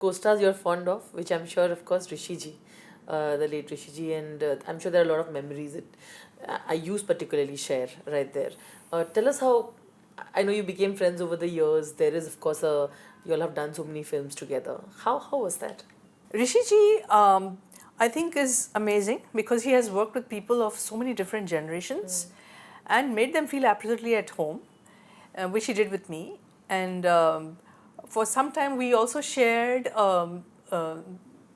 Co-stars you're fond of, which I'm sure, of course, Rishi ji, the late Rishi ji, and I'm sure there are a lot of memories that you particularly share right there. Tell us how. I know you became friends over the years. There is, of course, you all have done so many films together. How was that? Rishi ji, I think is amazing because he has worked with people of so many different generations and made them feel absolutely at home, which he did with me. And for some time, we also shared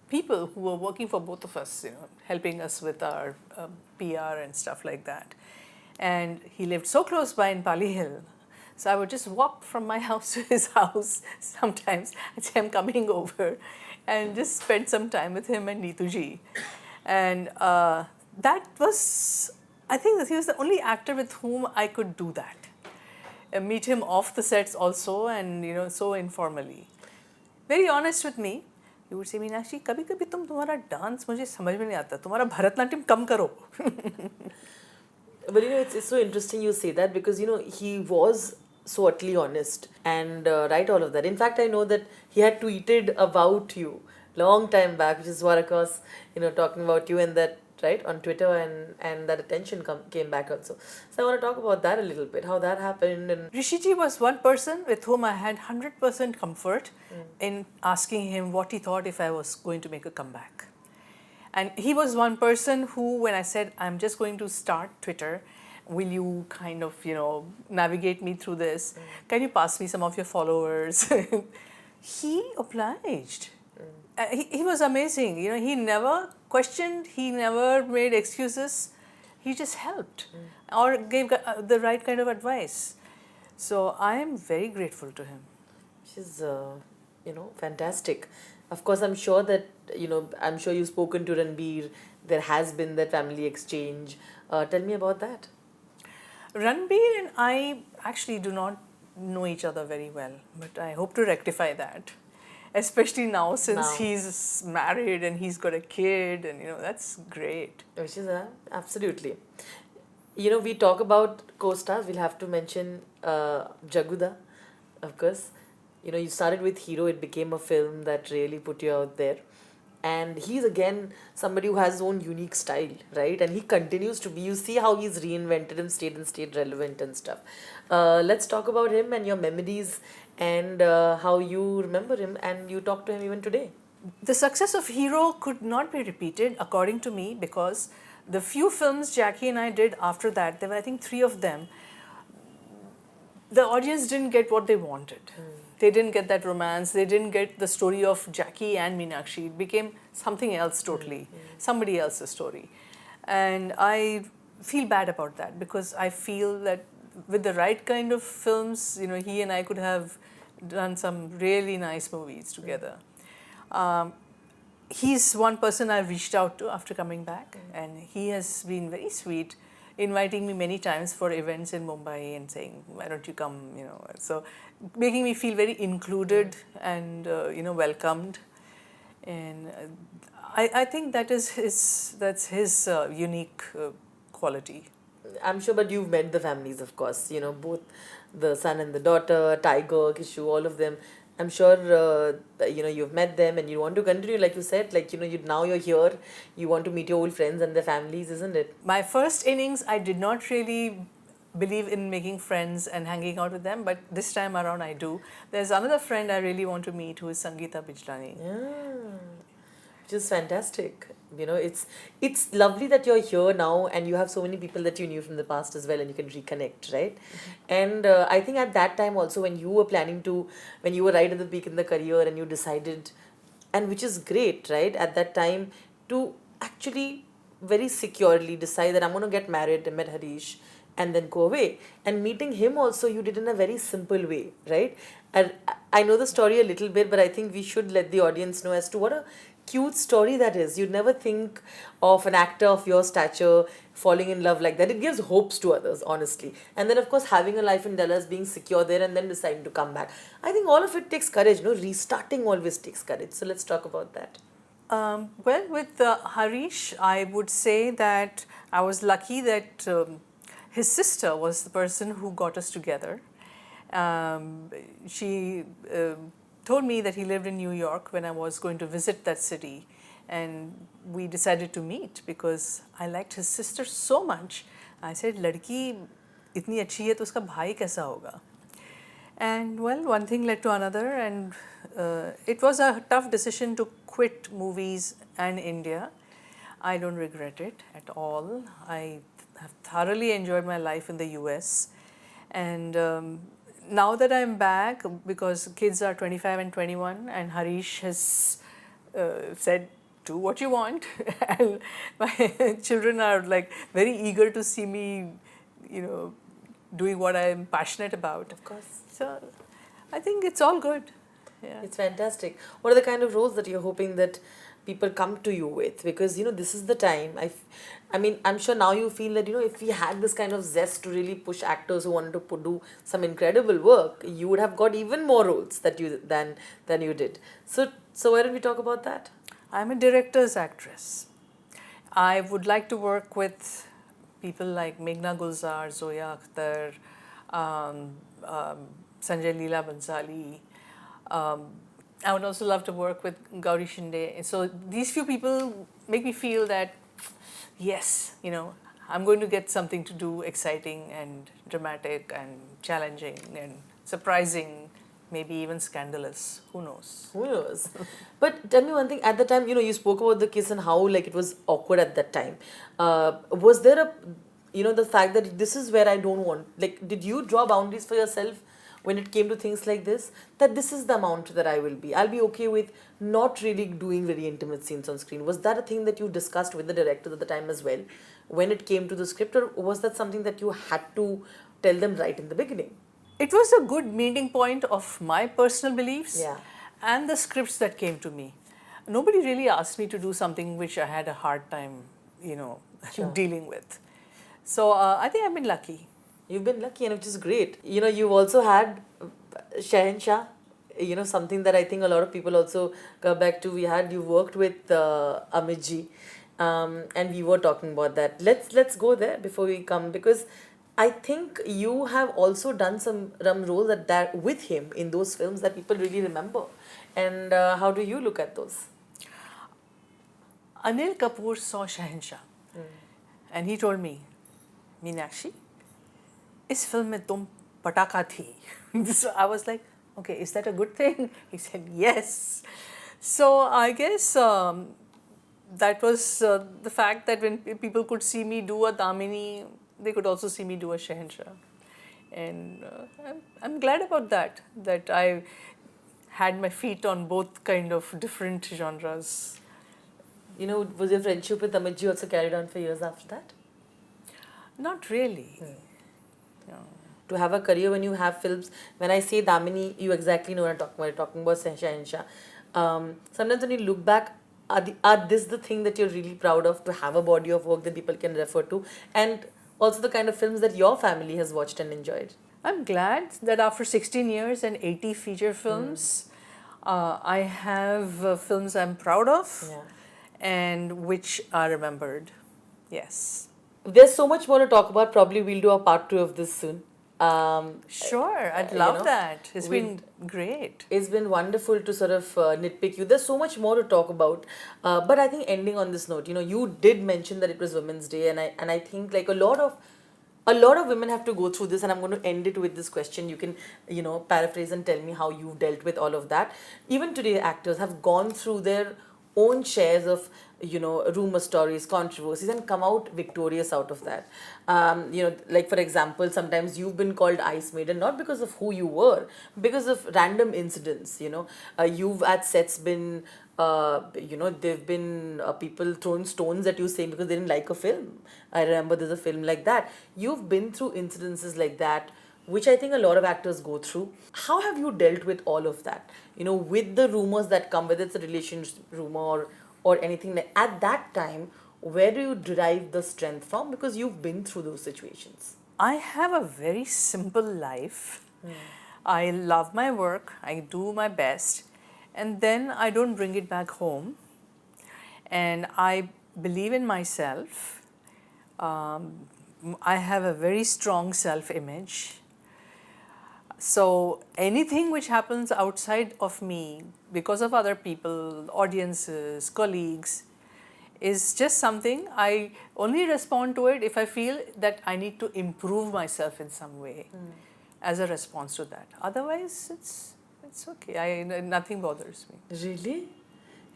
people who were working for both of us, helping us with our PR and stuff like that. And he lived so close by in Pali Hill. So I would just walk from my house to his house sometimes and say I'm coming over and just spend some time with him and Neetuji. And that was, I think that he was the only actor with whom I could do that. And meet him off the sets also and so informally. Very honest with me. He would say, Meenakshi कभी कभी तुम्हारा dance मुझे समझ में नहीं आता, तुम्हारा भरतनाट्यम कम करो. But it's so interesting you say that because he was so utterly honest and right all of that. In fact, I know that he had tweeted about you long time back, which is what of course talking about you and that right on Twitter and that attention came back also. So I want to talk about that a little bit, how that happened and. Rishiji was one person with whom I had 100% comfort in asking him what he thought if I was going to make a comeback. And he was one person who, when I said, I'm just going to start Twitter, will you kind of, navigate me through this? Can you pass me some of your followers? He obliged. He was amazing. He never questioned, he never made excuses. He just helped or gave the right kind of advice. So I am very grateful to him. Which is, fantastic. Of course, I'm sure that, I'm sure you've spoken to Ranbir. There has been that family exchange. Tell me about that. Ranbir and I actually do not know each other very well, but I hope to rectify that. Especially now since he's married and he's got a kid and that's great. Which is absolutely. We talk about co-stars. We'll have to mention Jaguda, of course. You started with Hero. It became a film that really put you out there. And he's again somebody who has his own unique style, right? And he continues to be. You see how he's reinvented him, stayed relevant and stuff. Let's talk about him and your memories and how you remember him and you talk to him even today. The success of Hero could not be repeated, according to me, because the few films Jackie and I did after that, there were I think 3 of them, the audience didn't get what they wanted. They didn't get that romance, they didn't get the story of Jackie and Meenakshi. It became something else totally, somebody else's story. And I feel bad about that because I feel that with the right kind of films, he and I could have done some really nice movies together. He's one person I've reached out to after coming back, and he has been very sweet, inviting me many times for events in Mumbai and saying, why don't you come, so making me feel very included and, welcomed. And I think that's his unique quality. I'm sure, but you've met the families, of course, both the son and the daughter, Tiger, Kishu, all of them. I'm sure, you've met them and you want to continue, like you said, now you're here, you want to meet your old friends and their families, isn't it? My first innings, I did not really believe in making friends and hanging out with them, but this time around I do. There's another friend I really want to meet who is Sangeeta Bijlani. Yeah, which is fantastic. It's lovely that you're here now and you have so many people that you knew from the past as well and you can reconnect, right? And I think at that time also when you were when you were right at the peak in the career and you decided, and which is great, right? At that time to actually very securely decide that I'm going to get married, I met Harish, and then go away. And meeting him also you did in a very simple way, right? And I know the story a little bit, but I think we should let the audience know as to what a cute story that is. You'd never think of an actor of your stature falling in love like that. It gives hopes to others, honestly. And then, of course, having a life in Dallas, being secure there, and then deciding to come back. I think all of it takes courage. Restarting always takes courage. So let's talk about that. Well, with Harish, I would say that I was lucky that his sister was the person who got us together. She told me that he lived in New York when I was going to visit that city. And we decided to meet because I liked his sister so much. I said, "Ladki itni achhi hai, to uska bhai kaisa hoga?" And well, one thing led to another, and it was a tough decision to quit movies and India. I don't regret it at all. I have thoroughly enjoyed my life in the US. And now that I'm back, because kids are 25 and 21, and Harish has said, "Do what you want," and my children are like very eager to see me, doing what I'm passionate about. Of course. So I think it's all good. Yeah. It's fantastic. What are the kind of roles that you're hoping that people come to you with? Because this is the time. I mean, I'm sure now you feel that if we had this kind of zest to really push actors who wanted to do some incredible work, you would have got even more roles than you did. So why don't we talk about that? I'm a director's actress. I would like to work with people like Meghna Gulzar, Zoya Akhtar, Sanjay Leela Bansali. I would also love to work with Gauri Shinde. So these few people make me feel that, yes, I'm going to get something to do exciting and dramatic and challenging and surprising, maybe even scandalous. Who knows? Who knows? But tell me one thing. At the time, you spoke about the kiss and how it was awkward at that time. Was there the fact that this is where I don't want, did you draw boundaries for yourself when it came to things like this? That this is the amount that I will be. I'll be okay with not really doing very intimate scenes on screen. Was that a thing that you discussed with the director at the time as well when it came to the script, or was that something that you had to tell them right in the beginning? It was a good meeting point of my personal beliefs and the scripts that came to me. Nobody really asked me to do something which I had a hard time, dealing with. So I think I've been lucky. You've been lucky, and which is great. You've also had Shahenshah, something that I think a lot of people also go back to. You worked with Amit ji, and we were talking about that. Let's go there before we come, because I think you have also done some roles that with him in those films that people really remember. And how do you look at those? Anil Kapoor saw Shahenshah, and he told me, "Meenakshi, इस film में तुम पटाखा थी." So I was like, okay, is that a good thing? He said, yes. So I guess that was the fact that when people could see me do a Damini, they could also see me do a Shahenshah. And I'm glad about that I had my feet on both kind of different genres. Was your friendship with Amit ji also carried on for years after that? Not really. No. To have a career when you have films, when I say Damini, you exactly know what I'm talking about. You're talking about Shahenshah. Sometimes when you look back, are this the thing that you're really proud of, to have a body of work that people can refer to, and also the kind of films that your family has watched and enjoyed? I'm glad that after 16 years and 80 feature films, I have films I'm proud of and which are remembered. Yes. There's so much more to talk about. Probably we'll do a part 2 of this soon. Sure, I'd love that. It's been great. It's been wonderful to sort of nitpick you. There's so much more to talk about. But I think ending on this note, you did mention that it was Women's Day, and I think like a lot of women have to go through this, and I'm going to end it with this question. You can, paraphrase and tell me how you've dealt with all of that. Even today, actors have gone through their own shares of rumor stories, controversies, and come out victorious out of that. Like for example, sometimes you've been called Ice Maiden not because of who you were, because of random incidents. You've at sets been there've been people throwing stones at you saying because they didn't like a film. I remember there's a film like that. You've been through incidences like that, which I think a lot of actors go through. How have you dealt with all of that? With the rumors that come, whether it's a relationship rumor or anything like at that time, where do you derive the strength from? Because you've been through those situations. I have a very simple life. I love my work, I do my best, and then I don't bring it back home. And I believe in myself. I have a very strong self-image. So anything which happens outside of me because of other people, audiences, colleagues, is just something I only respond to it if I feel that I need to improve myself in some way as a response to that. Otherwise, it's okay. Nothing bothers me. Really?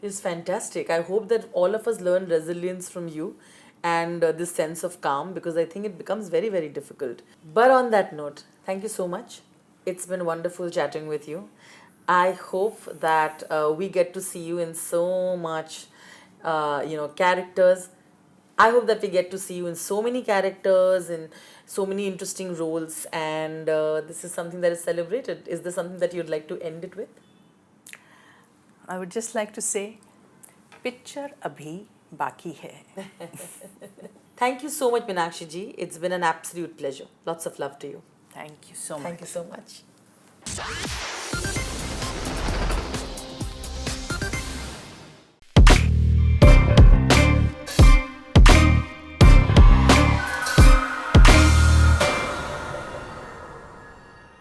It's fantastic. I hope that all of us learn resilience from you and this sense of calm, because I think it becomes very, very difficult. But on that note, thank you so much. It's been wonderful chatting with you. I hope that we get to see you in so much, characters. I hope that we get to see you in so many characters, in so many interesting roles, and this is something that is celebrated. Is there something that you'd like to end it with? I would just like to say, picture abhi baki hai. Thank you so much, Meenakshi ji. It's been an absolute pleasure. Lots of love to you. Thank you so much. Thank you so much.